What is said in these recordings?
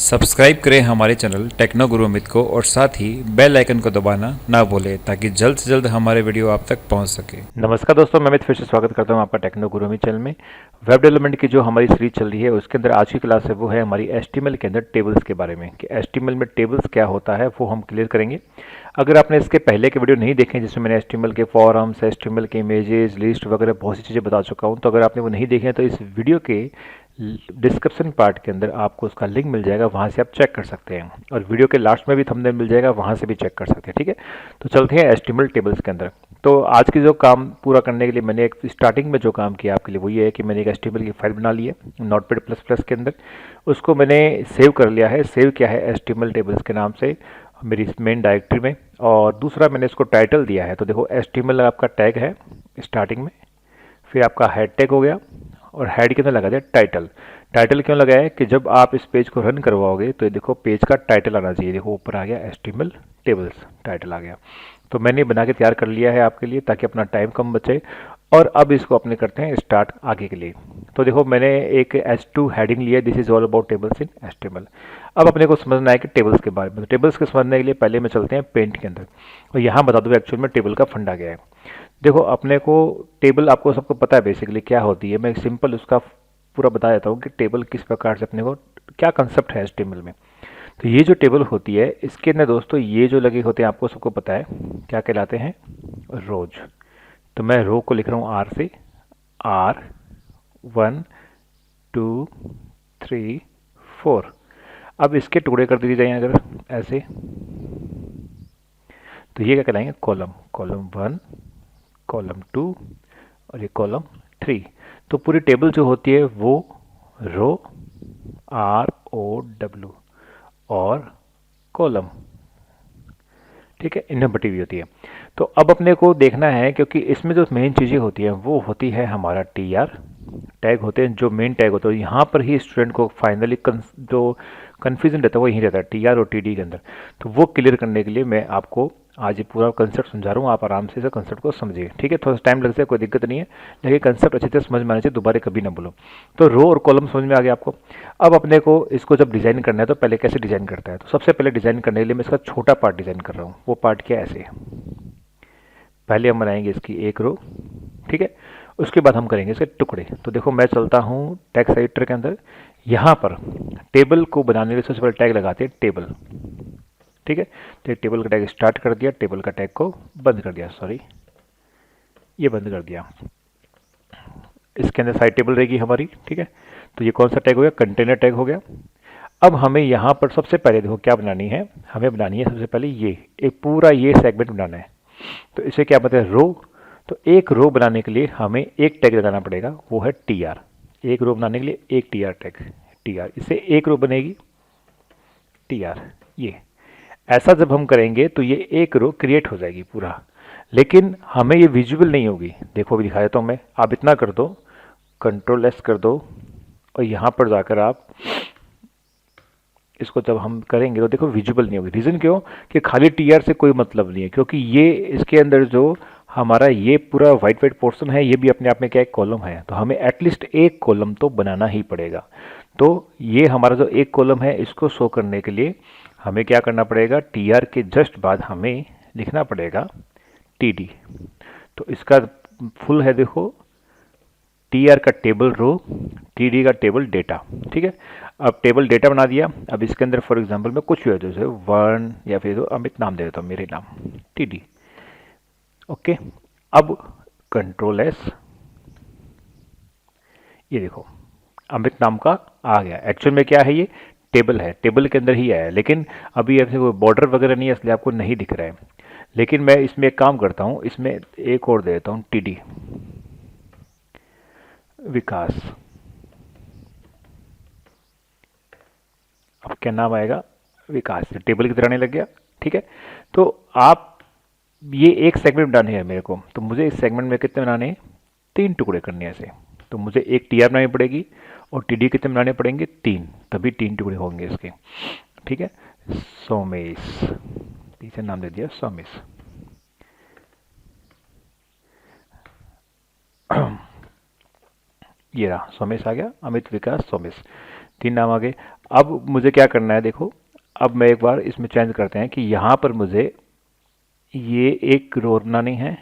Subscribe करें हमारे channel techno गुरु अमित को और साथ ही बेल आइकन को दबाना ना भूलें ताकि जल्द से जल्द हमारे वीडियो आप तक पहुंच सके। नमस्कार दोस्तों, मैं अमित फिर से स्वागत करता हूं आपका टेक्नो गुरु अमित चैनल में। वेब डेवलपमेंट की जो हमारी सीरीज चल रही है उसके अंदर आज की क्लास है वो है हमारी HTML के अंदर टेबल्स के बारे में कि HTML में टेबल्स क्या होता है वो हम क्लियर करेंगे। अगर आपने इसके पहले के वीडियो नहीं देखे जिसमें मैंने HTML के फॉर्म्स, HTML के इमेजेस, लिस्ट वगैरह बहुत सी चीज़ें बता चुका हूँ, तो अगर आपने वो नहीं देखे हैं तो इस वीडियो के डिस्क्रिप्शन पार्ट के अंदर आपको उसका लिंक मिल जाएगा, वहाँ से आप चेक कर सकते हैं। और वीडियो के लास्ट में भी थंबनेल मिल जाएगा, वहाँ से भी चेक कर सकते हैं। ठीक है, तो चलते हैं HTML टेबल्स के अंदर। तो आज की जो काम पूरा करने के लिए मैंने एक स्टार्टिंग में जो काम किया आपके लिए वो ये है कि मैंने एक HTML की फाइल बना ली है Notepad++ के अंदर। उसको मैंने सेव कर लिया है। सेव किया है HTML टेबल्स के नाम से मेरी मेन डायरेक्टरी में। और दूसरा मैंने इसको टाइटल दिया है। तो देखो HTML आपका टैग है स्टार्टिंग में, फिर आपका हेड टैग हो गया और हेड के अंदर लगा दिया टाइटल। टाइटल क्यों लगाया है कि जब आप इस पेज को रन करवाओगे तो ये देखो पेज का टाइटल आना चाहिए। देखो ऊपर आ गया HTML टेबल्स, टाइटल आ गया। तो मैंने बना के तैयार कर लिया है आपके लिए ताकि अपना टाइम कम बचे। और अब इसको अपने करते हैं स्टार्ट आगे के लिए। तो देखो मैंने एक H2 हेडिंग लिया, this is all about tables in HTML। अब अपने को समझना है कि टेबल्स के बारे में। तो टेबल्स के समझने के लिए पहले में चलते हैं पेंट के अंदर और यहाँ बता दूँ एक्चुअल में टेबल का फंडा क्या है। देखो अपने को टेबल आपको सबको पता है बेसिकली क्या होती है। मैं सिंपल उसका पूरा बता देता हूँ कि टेबल किस प्रकार से अपने को क्या कंसेप्ट है HTML में। तो ये जो टेबल होती है इसके अंदर दोस्तों ये जो लगे होते हैं आपको सबको पता है क्या कहलाते हैं, रोज। तो मैं रो को लिख रहा हूँ आर से, आर 1 2 3 4। अब इसके टुकड़े कर दिए जाए अगर ऐसे, तो ये क्या कहलाएंगे, कॉलम। कॉलम 1, कॉलम 2 और ये कॉलम 3। तो पूरी टेबल जो होती है वो रो, ROW और कॉलम, ठीक है, इनमें बटी हुई होती है। तो अब अपने को देखना है क्योंकि इसमें जो मेन चीज़ें होती हैं वो होती है हमारा TR टैग होते हैं, जो मेन टैग होते हैं। यहाँ पर ही स्टूडेंट को फाइनली जो कन्फ्यूजन रहता है वो यहीं रहता है TR और TD के अंदर। तो वो क्लियर करने के लिए मैं आपको आज ये पूरा कंसेप्ट समझा रहा हूँ। आप आराम से इस कंसेप्ट को समझिए, ठीक है। थोड़ा सा टाइम लग जाए, कोई दिक्कत नहीं है, लेकिन कंसेप्ट अच्छी तरह समझ में आना चाहिए, दोबारा कभी ना बोलो। तो रो और कॉलम समझ में आ गया आपको। अब अपने को इसको जब डिज़ाइन करना है तो पहले कैसे डिज़ाइन करता है। तो सबसे पहले डिज़ाइन करने के लिए मैं इसका छोटा पार्ट डिज़ाइन कर रहा हूँ। वो पार्ट क्या है, ऐसे पहले हम बनाएंगे इसकी एक रो, ठीक है। उसके बाद हम करेंगे इसके टुकड़े। तो देखो मैं चलता हूँ टेक्स्ट एडिटर के अंदर। यहाँ पर टेबल को बनाने के लिए सबसे पहले टैग लगाते हैं टेबल, ठीक है। तो ये टेबल का टैग स्टार्ट कर दिया, टेबल का टैग को बंद कर दिया, सॉरी ये बंद कर दिया। इसके अंदर साइड टेबल रहेगी हमारी, ठीक है। तो ये कौन सा टैग हो गया, कंटेनर टैग हो गया। अब हमें यहाँ पर सबसे पहले देखो क्या बनानी है, हमें बनानी है सबसे पहले ये एक पूरा ये सेगमेंट बनाना है। तो इसे क्या बताए, रो। तो एक रो बनाने के लिए हमें एक टैग लगाना पड़ेगा, वो है TR। एक रो बनाने के लिए एक TR टैग, TR, इससे एक रो बनेगी TR। ये ऐसा जब हम करेंगे तो ये एक रो क्रिएट हो जाएगी पूरा, लेकिन हमें ये विजुअल नहीं होगी। देखो अभी दिखा देता हूँ मैं। आप इतना कर दो, Ctrl+S कर दो और यहाँ पर जाकर आप इसको जब हम करेंगे तो देखो विजुअल नहीं होगी। रीज़न क्यों, कि खाली TR से कोई मतलब नहीं है, क्योंकि ये इसके अंदर जो हमारा ये पूरा वाइट वाइट पोर्शन है ये भी अपने आप में क्या एक कॉलम है। तो हमें एटलीस्ट एक कॉलम तो बनाना ही पड़ेगा। तो ये हमारा जो एक कॉलम है इसको शो करने के लिए हमें क्या करना पड़ेगा, TR के जस्ट बाद हमें लिखना पड़ेगा TD। तो इसका फुल है देखो, TR का टेबल रो, TD का टेबल डेटा, ठीक है। अब टेबल डेटा बना दिया। अब इसके अंदर फॉर एग्जांपल मैं कुछ भी हो जैसे 1 या फिर अमित नाम दे देता हूँ, मेरे नाम TD, ओके। अब Ctrl+S, ये देखो अमित नाम का आ गया। एक्चुअल में क्या है, ये टेबल है, टेबल के अंदर ही आया है, लेकिन अभी ऐसे कोई बॉर्डर वगैरह नहीं है इसलिए आपको नहीं दिख रहा है। लेकिन मैं इसमें एक काम करता हूँ, इसमें एक और दे देता हूँ TD विकास। अब क्या नाम आएगा, विकास। टेबल की तरह आने लग गया, ठीक है। तो आप ये एक सेगमेंट बनाने हैं मेरे को, तो मुझे इस सेगमेंट में कितने बनाने हैं, 3 टुकड़े करने हैं ऐसे। तो मुझे एक TR बनानी पड़ेगी और TD कितने बनाने पड़ेंगे, 3, तभी 3 टुकड़े होंगे इसके, ठीक है। सोमेश, पीछे नाम दे दिया सोमेश। ये रहा सोमेश आ गया, अमित विकास सोमेश। 3 नाम आ गए। अब मुझे क्या करना है, देखो अब मैं एक बार इसमें चेंज करते हैं कि यहाँ पर मुझे ये एक रो बनानी है,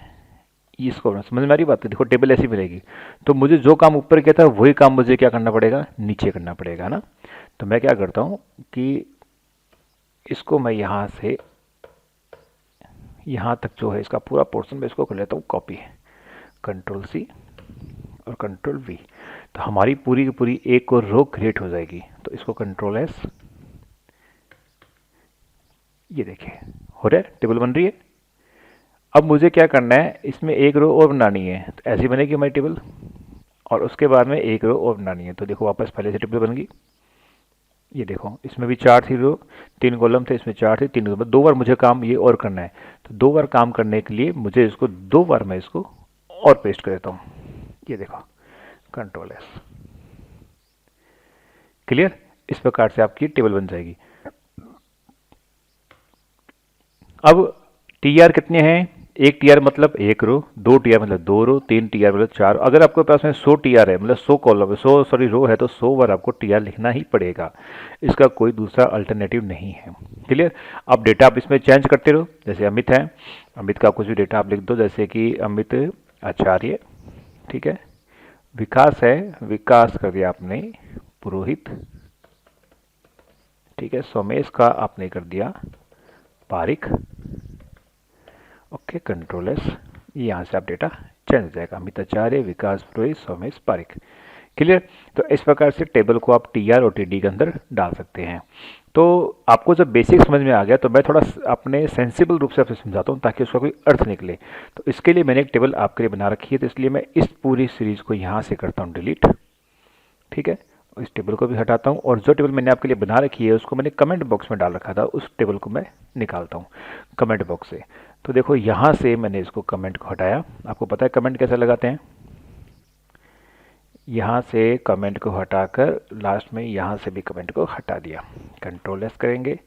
इसको समझ में आ रही बात है। देखो टेबल ऐसी मिलेगी, तो मुझे जो काम ऊपर किया था वही काम मुझे क्या करना पड़ेगा, नीचे करना पड़ेगा, है ना। तो मैं क्या करता हूँ कि इसको मैं यहाँ से यहाँ तक जो है इसका पूरा पोर्शन मैं इसको कर लेता हूँ कॉपी, कंट्रोल सी और कंट्रोल वी। तो हमारी पूरी की पूरी एक और रो क्रिएट हो जाएगी। तो इसको कंट्रोल एस, ये देखिए हो रहा है, टेबल बन रही है। अब मुझे क्या करना है, इसमें एक रो और बनानी है, तो ऐसी बनेगी हमारी टेबल, और उसके बाद में एक रो और बनानी है। तो देखो वापस पहले से टेबल बन गई। ये देखो इसमें भी 4 थी रो, 3 कॉलम थे, इसमें 4 थे, 3 कॉलम। 2 बार मुझे काम ये और करना है, तो 2 बार काम करने के लिए मुझे इसको 2 बार मैं इसको और पेस्ट कर देता हूँ। ये देखो कंट्रोल एस, क्लियर। इस प्रकार से आपकी टेबल बन जाएगी। अब टी आर कितने हैं, एक टी आर मतलब एक रो, 2 टी आर मतलब 2 रो, 3 टी आर मतलब 4। अगर आपके पास में 100 टी आर है, मतलब 100 कॉलम है, 100 सॉरी रो है, तो 100 बार आपको टी आर लिखना ही पड़ेगा। इसका कोई दूसरा अल्टरनेटिव नहीं है, क्लियर। अब डेटा आप इसमें चेंज करते रहो, जैसे अमित है, अमित का कुछ भी डेटा आप लिख दो, जैसे कि अमित आचार्य, ठीक है। विकास है, विकास कर दिया आपने पुरोहित, ठीक है। सोमेश का आपने कर दिया पारिक, ओके कंट्रोल एस। यहाँ से आप डेटा चेंज हो जाएगा, अमित आचार्य, विकास पुरोहित, सोमेश पारिक, क्लियर। तो इस प्रकार से टेबल को आप टी आर और टी डी के अंदर डाल सकते हैं। तो आपको जब बेसिक समझ में आ गया, तो मैं थोड़ा अपने सेंसिबल रूप से आपसे समझाता हूँ ताकि उसका कोई अर्थ निकले। तो इसके लिए मैंने एक टेबल आपके लिए बना रखी है, तो इसलिए मैं इस पूरी सीरीज को यहाँ से करता हूँ डिलीट, ठीक है। इस टेबल को भी हटाता हूँ, और जो टेबल मैंने आपके लिए बना रखी है उसको मैंने कमेंट बॉक्स में डाल रखा था, उस टेबल को मैं निकालता हूँ कमेंट बॉक्स से। तो देखो यहाँ से मैंने इसको कमेंट को हटाया। आपको पता है कमेंट कैसे लगाते हैं, यहाँ से कमेंट को हटाकर लास्ट में यहाँ से भी कमेंट को हटा दिया, कंट्रोल एस करेंगे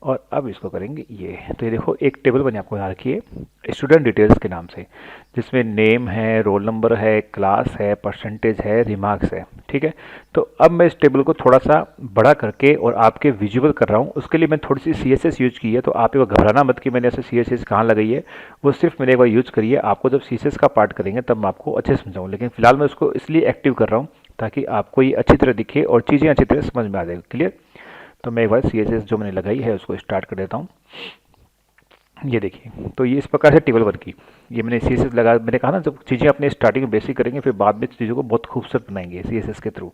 और अब इसको करेंगे ये। तो ये देखो एक टेबल बनी आपको बना रखी है स्टूडेंट डिटेल्स के नाम से, जिसमें नेम है, रोल नंबर है, क्लास है, परसेंटेज है, रिमार्क्स है, ठीक है। तो अब मैं इस टेबल को थोड़ा सा बड़ा करके और आपके विजुअल कर रहा हूँ। उसके लिए मैंने थोड़ी सी CSS यूज की है, तो आप एक बार घबराना मत कि मैंने ऐसे CSS कहाँ लगाई है, वो सिर्फ मैंने एक बार यूज करी है। आपको जब CSS का पार्ट करेंगे तब मैं आपको अच्छे से समझाऊँ, लेकिन फिलहाल मैं उसको इसलिए एक्टिव कर रहा हूँ ताकि आपको ये अच्छी तरह दिखे और चीज़ें अच्छी तरह समझ में आ जाएगी, क्लियर। तो मैं एक बार CSS जो मैंने लगाई है उसको स्टार्ट कर देता हूँ। ये देखिए, तो ये इस प्रकार से टेबल वर्क की, ये मैंने CSS लगा, मैंने कहा ना जब चीज़ें अपने स्टार्टिंग में बेसिक करेंगे फिर बाद में चीज़ों को बहुत खूबसूरत बनाएंगे CSS के थ्रू।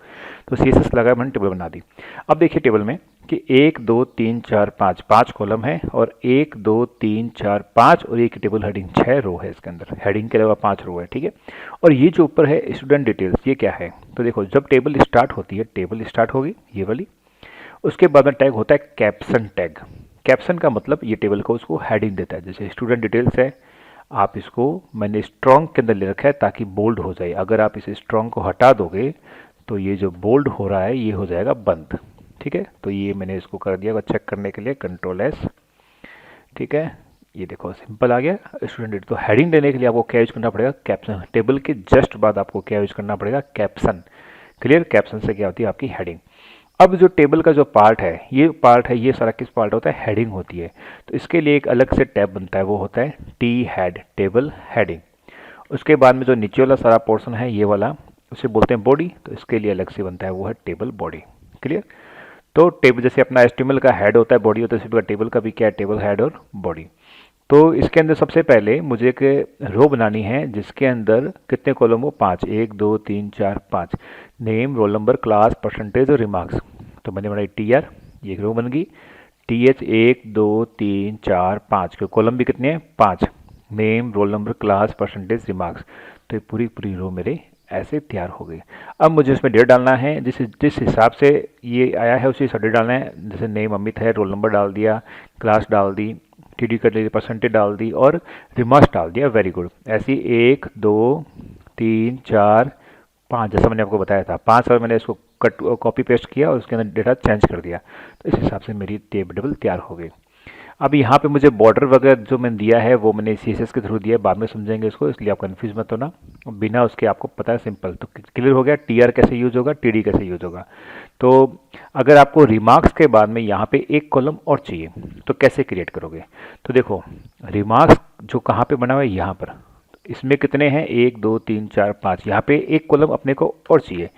तो CSS लगा मैंने टेबल बना दी। अब देखिए टेबल में कि 1 2 3 4 5 5 कॉलम है, और 1 2 3 4 5 और एक टेबल हेडिंग 6 रो है इसके अंदर, हेडिंग के अलावा 5 रो है, ठीक है। और ये जो ऊपर है स्टूडेंट डिटेल्स, ये क्या है, तो देखो जब टेबल स्टार्ट होती है, टेबल स्टार्ट होगी ये वाली, उसके बाद में टैग होता है कैप्शन टैग। कैप्शन का मतलब ये टेबल को उसको हेडिंग देता है। जैसे स्टूडेंट डिटेल्स है, आप इसको मैंने स्ट्रॉन्ग के अंदर ले रखा है ताकि बोल्ड हो जाए। अगर आप इस स्ट्रॉन्ग को हटा दोगे तो ये जो बोल्ड हो रहा है ये हो जाएगा बंद, ठीक है। तो ये मैंने इसको कर दिया चेक करने के लिए, कंट्रोल एस, ठीक है। ये देखो सिंपल आ गया स्टूडेंट। तो हेडिंग देने के लिए आपको क्या यूज करना पड़ेगा, कैप्शन। टेबल के जस्ट बाद आपको क्या यूज करना पड़ेगा, कैप्शन, क्लियर। कैप्शन से क्या होती है आपकी हेडिंग। अब जो टेबल का जो पार्ट है, ये पार्ट है, ये सारा किस पार्ट होता है, हेडिंग होती है। तो इसके लिए एक अलग से टैब बनता है, वो होता है टी हेड, टेबल हेडिंग। उसके बाद में जो नीचे वाला सारा पोर्शन है ये वाला, उसे बोलते हैं बॉडी। तो इसके लिए अलग से बनता है, वो है टेबल बॉडी, क्लियर। तो टेबल जैसे अपना HTML का हेड होता है, बॉडी होता है, इसी प्रकार टेबल का भी क्या है, टेबल हेड और बॉडी। तो इसके अंदर सबसे पहले मुझे एक रो बनानी है जिसके अंदर कितने कॉलम हो, 5, 1 2 3 4 5, name, roll number, class, percentage और रिमार्क्स। तो मैंने बनाई TR, ये एक रो बन गई। TH 1 2 3 4 5 के कॉलम भी कितने हैं, 5, name, roll number, class, percentage, remarks. तो ये पूरी पूरी रो मेरे ऐसे तैयार हो गई। अब मुझे इसमें डेट डालना है, जिस हिसाब से ये आया है उसी हिसाब से डालना है। जैसे नेम अमित है, रोल नंबर डाल दिया, क्लास डाल दी, TD कर ली, परसेंटेज डाल दी और रिमार्क्स डाल दिया, वेरी गुड। ऐसी 1 2 3 4 5, जैसा मैंने आपको बताया था 5 बार मैंने इसको कॉपी पेस्ट किया और उसके अंदर डेटा चेंज कर दिया। तो इस हिसाब से मेरी टेबल तैयार हो गई। अब यहाँ पे मुझे बॉर्डर वगैरह जो मैंने दिया है वो मैंने CSS के थ्रू दिया है, बाद में समझेंगे इसको, इसलिए आप कंफ्यूज मत होना। बिना उसके आपको पता है, सिंपल तो क्लियर हो गया। TR कैसे यूज होगा, TD कैसे यूज होगा। तो अगर आपको रिमार्क्स के बाद में यहाँ पे एक कॉलम और चाहिए तो कैसे क्रिएट करोगे। तो देखो रिमार्क्स जो कहाँ पे बना हुआ है, यहाँ पर, इसमें कितने हैं, 1 2 3 4 5, यहाँ पे एक कॉलम अपने को और चाहिए।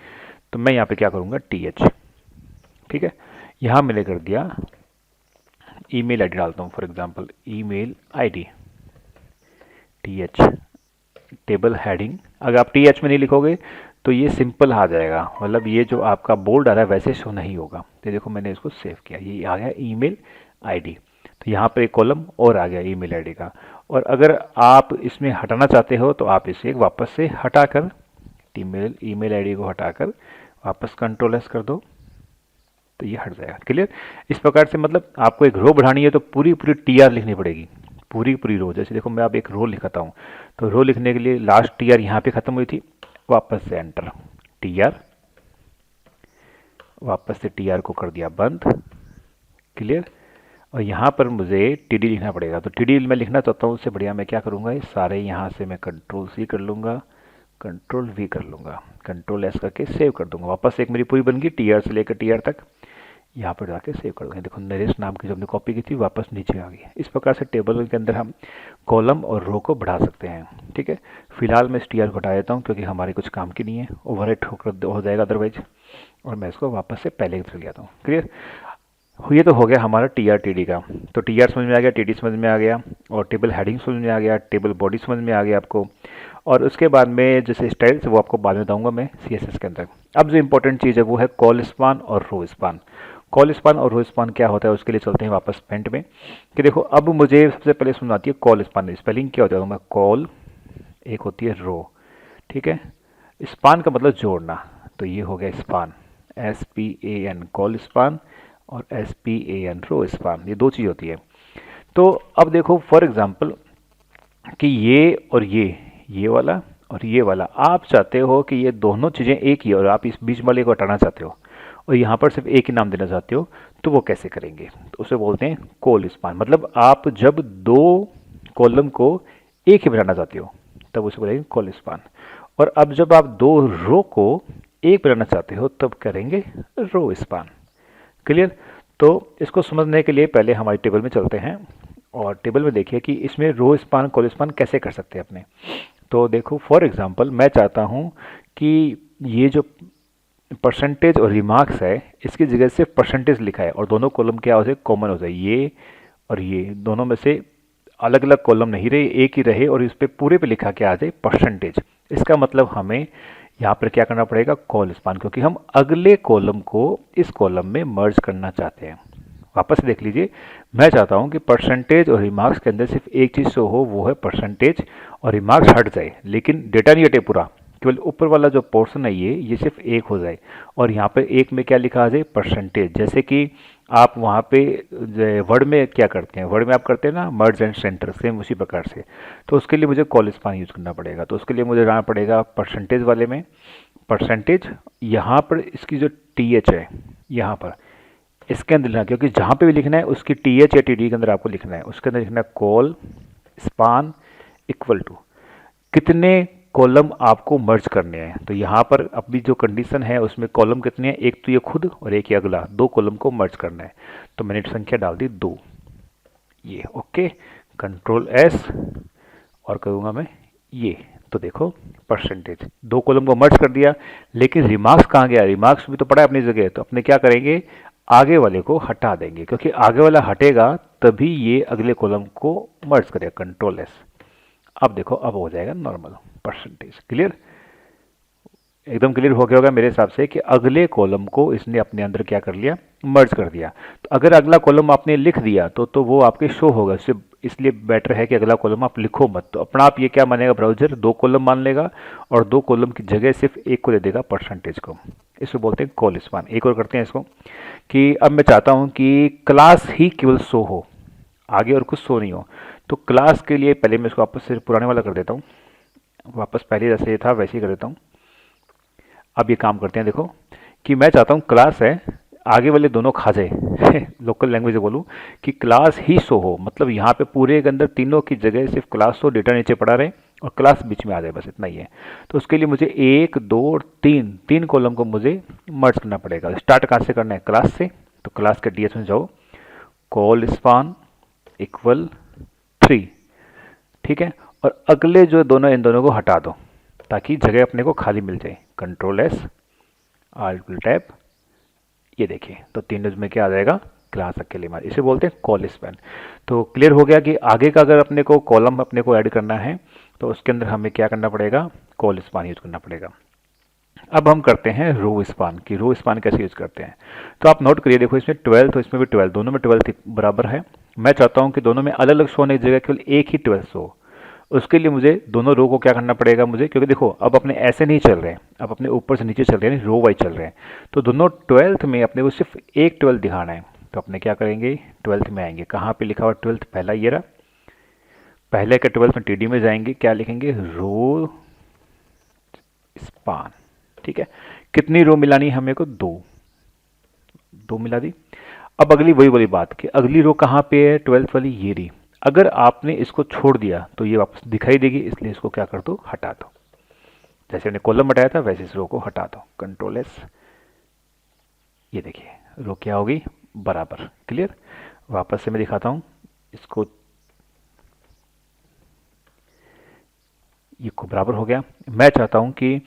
तो मैं यहाँ पे क्या करूँगा, TH, ठीक है। यहाँ मैंने कर दिया ईमेल आईडी डालता हूँ, for example email ID, TH, table heading. अगर आप TH में नहीं लिखोगे तो ये सिंपल आ जाएगा, मतलब ये जो आपका बोल्ड आ रहा है वैसे शो नहीं होगा। तो देखो मैंने इसको सेव किया, ये आ गया ईमेल आईडी। तो यहाँ पर एक कॉलम और आ गया ईमेल आईडी का। और अगर आप इसमें हटाना चाहते हो तो आप इसे वापस से हटाकर, ईमेल आईडी को हटाकर वापस कंट्रोल S कर दो तो ये हट जाएगा। क्लियर। इस प्रकार से मतलब आपको एक रो बढ़ानी है तो पूरी पूरी TR लिखनी पड़ेगी, पूरी पूरी रो। जैसे देखो मैं अब एक रो लिखता हूँ, तो रो लिखने के लिए लास्ट TR यहाँ पे खत्म हुई थी, वापस से एंटर, TR, वापस से TR को कर दिया बंद। क्लियर। और यहाँ पर मुझे TD लिखना पड़ेगा, तो TD मैं लिखना चाहता हूँ, उससे बढ़िया मैं क्या करूँगा, ये सारे यहाँ से मैं कंट्रोल C कर लूँगा, कंट्रोल V कर लूँगा, कंट्रोल S करके सेव कर दूंगा। वापस एक मेरी पूरी बन गई, TR से लेकर TR तक। यहाँ पर जाके सेव कर देंगे। देखो नरेश नाम की जो हमने कॉपी की थी वापस नीचे आ गई। इस प्रकार से टेबल के अंदर हम कॉलम और रो को बढ़ा सकते हैं। ठीक है। फिलहाल मैं इस TR को हटा देता हूँ क्योंकि हमारी कुछ काम की नहीं है, ओवरराइट होकर हो जाएगा अदरवाइज। और मैं इसको वापस से पहले की तरह ले आता हूँ। क्लियर। ये तो हो गया हमारा TR TD का। तो TR समझ में आ गया, TD समझ में आ गया, और टेबल हेडिंग समझ में आ गया, टेबल बॉडी समझ में आ गया आपको। और उसके बाद में जैसे स्टाइल्स वो आपको बाद में बताऊंगा मैं CSS के अंदर। अब जो इंपॉर्टेंट चीज़ है वो है कॉल स्पान और रो स्पान। कॉल स्पान और रो स्पान क्या होता है उसके लिए चलते हैं वापस पेंट में। कि देखो अब मुझे सबसे पहले समझ आती है कॉल स्पान। स्पेलिंग क्या होता है, मैं कॉल, एक होती है रो, ठीक है। स्पान का मतलब जोड़ना, तो ये हो गया स्पान, SPAN कॉल स्पान, और SPAN रो स्पान, ये दो चीज़ होती है। तो अब देखो फॉर एग्जांपल कि ये और ये वाला और ये वाला, आप चाहते हो कि ये दोनों चीज़ें एक ही, और आप इस बीच वाले को हटाना चाहते हो और यहाँ पर सिर्फ एक ही नाम देना चाहते हो, तो वो कैसे करेंगे, तो उसे बोलते हैं कॉल स्पान। मतलब आप जब दो कॉलम को एक ही बनाना चाहते हो तब उसे बोलेंगे कॉल स्पान। और अब जब आप दो रो को एक बनाना चाहते हो तब करेंगे रो स्पान। क्लियर। तो इसको समझने के लिए पहले हमारी टेबल में चलते हैं, और टेबल में देखिए कि इसमें रो स्पान कॉल स्पान कैसे कर सकते हैं अपने। तो देखो फॉर एग्जांपल मैं चाहता हूँ कि ये जो परसेंटेज और रिमार्क्स है इसकी जगह से परसेंटेज लिखा है और दोनों कॉलम क्या हो जाए, कॉमन हो जाए, ये और ये दोनों में से अलग अलग कॉलम नहीं रहे, एक ही रहे, और इस पे पूरे पे लिखा क्या आ जाए, परसेंटेज। इसका मतलब हमें यहाँ पर क्या करना पड़ेगा, कॉल स्पान, क्योंकि हम अगले कॉलम को इस कॉलम में मर्ज करना चाहते हैं। वापस देख लीजिए, मैं चाहता हूं कि परसेंटेज और रिमार्क्स के अंदर सिर्फ एक चीज़ शो हो, वो है परसेंटेज, और रिमार्क्स हट जाए लेकिन डेटा नहीं हटे पूरा, केवल ऊपर वाला जो पोर्शन है ये सिर्फ एक हो जाए, और यहाँ पे एक में क्या लिखा आ जाए, परसेंटेज। जैसे कि आप वहाँ पे वर्ड में क्या करते हैं, वर्ड में आप करते हैं ना मर्ज एंड सेंटर, सेम उसी प्रकार से। तो उसके लिए मुझे कॉल स्पान यूज करना पड़ेगा, तो उसके लिए मुझे जाना पड़ेगा परसेंटेज वाले में, परसेंटेज, यहाँ पर इसकी जो TH है यहाँ पर इसके अंदर लिखना, क्योंकि जहाँ पे भी लिखना है उसकी TH या TD के अंदर आपको लिखना है, उसके अंदर लिखना है कॉल स्पान इक्वल टू कितने कॉलम आपको मर्ज करने हैं। तो यहाँ पर अभी जो कंडीशन है उसमें कॉलम कितने हैं, एक तो ये खुद और एक ही अगला, दो कॉलम को मर्ज करना है। तो मैंने संख्या डाल दी 2, ये ओके, कंट्रोल S और करूँगा मैं ये। तो देखो परसेंटेज, दो कॉलम को मर्ज कर दिया, लेकिन रिमार्क्स कहाँ गया, रिमार्क्स भी तो पड़ा है अपनी जगह। तो अपने क्या करेंगे, आगे वाले को हटा देंगे, क्योंकि आगे वाला हटेगा तभी ये अगले कॉलम को मर्ज करेगा, कंट्रोल S। अब देखो अब हो जाएगा नॉर्मल परसेंटेज। क्लियर, एकदम क्लियर हो गया होगा मेरे हिसाब से कि अगले कॉलम को इसने अपने अंदर क्या कर लिया, मर्ज कर दिया। तो अगर अगला कॉलम आपने लिख दिया तो वो आपके शो होगा, इसलिए बेटर है कि अगला कॉलम आप लिखो मत। तो अपना आप ये क्या मानेगा, ब्राउजर दो कॉलम मान लेगा और दो कॉलम की जगह सिर्फ एक को दे देगा, परसेंटेज को। इसको बोलते हैं कॉल स्पान। एक और करते हैं इसको, कि अब मैं चाहता हूँ कि क्लास ही केवल शो हो, आगे और कुछ शो नहीं हो। तो क्लास के लिए पहले मैं इसको वापस से पुराने वाला कर देता हूँ, वापस पहले जैसे था वैसे ही कर देता हूँ। अब ये काम करते हैं, देखो कि मैं चाहता हूँ क्लास है, आगे वाले दोनों खा जाए लोकल लैंग्वेज में बोलूँ कि क्लास ही शो हो, मतलब यहाँ पे पूरे के अंदर तीनों की जगह सिर्फ क्लास शो, डेटा नीचे पड़ा रहे और क्लास बीच में आ जाए, बस इतना ही है। तो उसके लिए मुझे 1 2 और 3 कॉलम को मुझे मर्ज करना पड़ेगा। स्टार्ट कहाँ से करना है? क्लास से। तो क्लास के डीएस में जाओ, कॉल स्पान इक्वल 3, ठीक है। और अगले जो दोनों, इन दोनों को हटा दो ताकि जगह अपने को खाली मिल जाए। कंट्रोल एस, आल्ट टैब, ये देखिए तो 3 रोज में क्या आ जाएगा? क्लास अकेले मार, इसे बोलते हैं कॉल स्पैन। तो क्लियर हो गया कि आगे का अगर अपने को कॉलम अपने को ऐड करना है तो उसके अंदर हमें क्या करना पड़ेगा? कॉल स्पान यूज करना पड़ेगा। अब हम करते हैं रो स्पान की। रो स्पान कैसे यूज करते हैं तो आप नोट करिए, देखो इसमें 12 तो इसमें भी 12, दोनों में 12 बराबर है। मैं चाहता हूं कि दोनों में अलग अलग शो होने की जगह केवल एक ही 12 शो। उसके लिए मुझे दोनों रो को क्या करना पड़ेगा मुझे, क्योंकि देखो अब अपने ऐसे नहीं चल रहे हैं, अब अपने ऊपर से नीचे चल रहे हैं, रो वाइज चल रहे हैं। तो दोनों 12th में अपने को सिर्फ एक 12 दिखाना है। तो अपने क्या करेंगे? 12th में आएंगे। कहाँ पे लिखा हुआ 12th? पहला ये रहा, पहले के 12th में टीडी में जाएंगे, क्या लिखेंगे? रो स्पान, ठीक है। कितनी रो मिलानी है हमें को? 2 मिला दी। अब अगली वही वाली बात कि अगली रो कहाँ पे है? 12th वाली ये रही। अगर आपने इसको छोड़ दिया तो ये वापस दिखाई देगी, इसलिए इसको क्या कर दो? हटा दो। जैसे हमने कॉलम हटाया था वैसे इस रो को हटा दो। कंट्रोल एस, ये देखिए रो क्या होगी? बराबर। क्लियर? वापस से मैं दिखाता हूँ इसको, ये को बराबर हो गया। मैं चाहता हूँ कि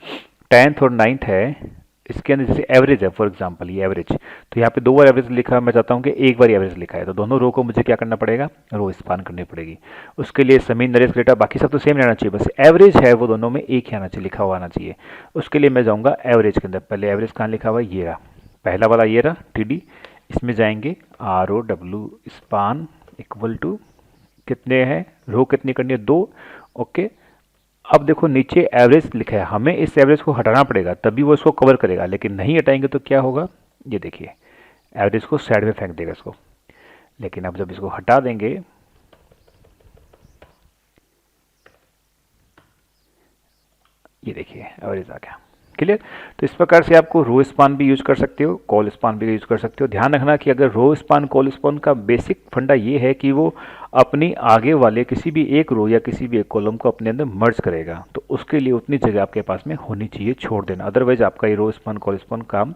10th और 9th है, इसके अंदर जैसे एवरेज है, फॉर एग्जांपल ये एवरेज, तो यहाँ पे 2 बार एवरेज लिखा है, मैं चाहता हूँ कि 1 बार एवरेज लिखा है। तो दोनों रो को मुझे क्या करना पड़ेगा? रो स्पान करनी पड़ेगी। उसके लिए समीन, नरेश, ग्रेटा, बाकी सब तो सेम रहना चाहिए, बस एवरेज है वो दोनों में एक ही आना चाहिए, लिखा हुआ आना चाहिए। उसके लिए मैं जाऊँगा एवरेज के अंदर। पहले एवरेज कहाँ लिखा हुआ है? ये रहा, पहला वाला ये रहा टी, इसमें जाएंगे ROW स्पान इक्वल टू कितने हैं? रो कितनी करनी है? 2। ओके, अब देखो नीचे एवरेज लिखा है, हमें इस एवरेज को हटाना पड़ेगा तभी वो इसको कवर करेगा, लेकिन नहीं हटाएंगे तो क्या होगा? ये देखिए एवरेज को साइड में फेंक देगा इसको। लेकिन अब जब इसको हटा देंगे, ये देखिए एवरेज आ गया। क्लियर? तो इस प्रकार से आपको रो स्पान भी यूज कर सकते हो, कॉल स्पान भी यूज कर सकते हो। ध्यान रखना कि अगर रो स्पान कॉल स्पान का बेसिक फंडा ये है कि वो अपनी आगे वाले किसी भी एक रो या किसी भी एक कॉलम को अपने अंदर मर्ज करेगा, तो उसके लिए उतनी जगह आपके पास में होनी चाहिए, छोड़ देना, अदरवाइज आपका ये रो स्पान कॉल स्पान काम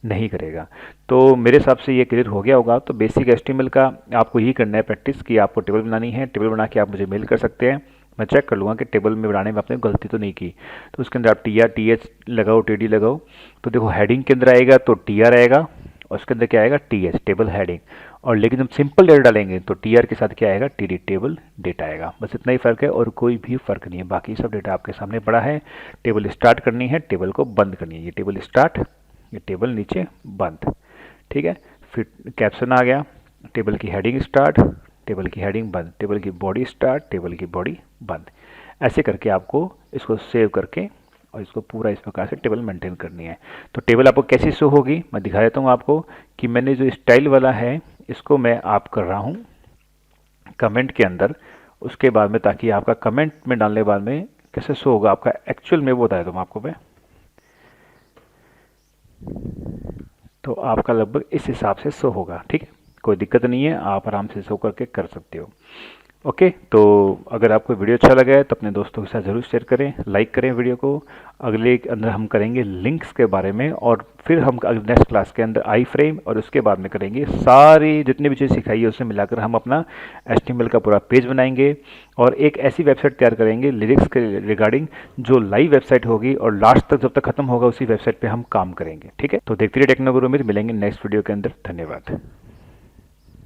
नहीं करेगा। तो मेरे हिसाब से ये क्लियर हो गया होगा। तो बेसिक एचटीएमएल का आपको यही करना है प्रैक्टिस, कि आपको टेबल बनानी है। टेबल बना के आप मुझे मेल कर सकते हैं, मैं चेक कर लूँगा कि टेबल में बनाने में आपने गलती तो नहीं की। तो उसके अंदर आप TR TH लगाओ, TD लगाओ। तो देखो हेडिंग के अंदर आएगा तो TR आएगा और उसके अंदर क्या आएगा? TH, table heading. और लेकिन जब सिंपल डेटा डालेंगे तो TR के साथ क्या आएगा? TD, टेबल डेटा आएगा। बस इतना ही फ़र्क है और कोई भी फ़र्क नहीं है, बाकी सब डेटा आपके सामने पड़ा है। टेबल स्टार्ट करनी है, टेबल को बंद करनी है। ये टेबल स्टार्ट, ये टेबल नीचे बंद, ठीक है। फिर कैप्शन आ गया, टेबल की हेडिंग स्टार्ट, टेबल की हेडिंग बंद, टेबल की बॉडी स्टार्ट, टेबल की बॉडी बंद। ऐसे करके आपको इसको सेव करके और इसको पूरा इस प्रकार से टेबल मेंटेन करनी है। तो टेबल आपको कैसी शो होगी मैं दिखा देता हूँ आपको, कि मैंने जो स्टाइल वाला है इसको मैं आप कर रहा हूँ कमेंट के अंदर, उसके बाद में, ताकि आपका कमेंट में डालने बाद में कैसे शो होगा आपका एक्चुअल में, वो बता देता हूँ आपको मैं। तो आपका लगभग इस हिसाब से शो होगा, ठीक है, कोई दिक्कत नहीं है, आप आराम से शो करके कर सकते हो। ओके, तो अगर आपको वीडियो अच्छा लगा है तो अपने दोस्तों के साथ ज़रूर शेयर करें, लाइक करें वीडियो को। अगले के अंदर हम करेंगे लिंक्स के बारे में, और फिर हम नेक्स्ट क्लास के अंदर आई फ्रेम, और उसके बाद में करेंगे सारी जितनी भी चीज़ सिखाई है उससे मिलाकर हम अपना HTML का पूरा पेज बनाएंगे और एक ऐसी वेबसाइट तैयार करेंगे लिरिक्स के रिगार्डिंग, जो लाइव वेबसाइट होगी और लास्ट तक जब तक खत्म होगा उसी वेबसाइट पर हम काम करेंगे। ठीक है, तो देखते रहिए टेक्नो गुरु में, मिलेंगे नेक्स्ट वीडियो के अंदर। धन्यवाद।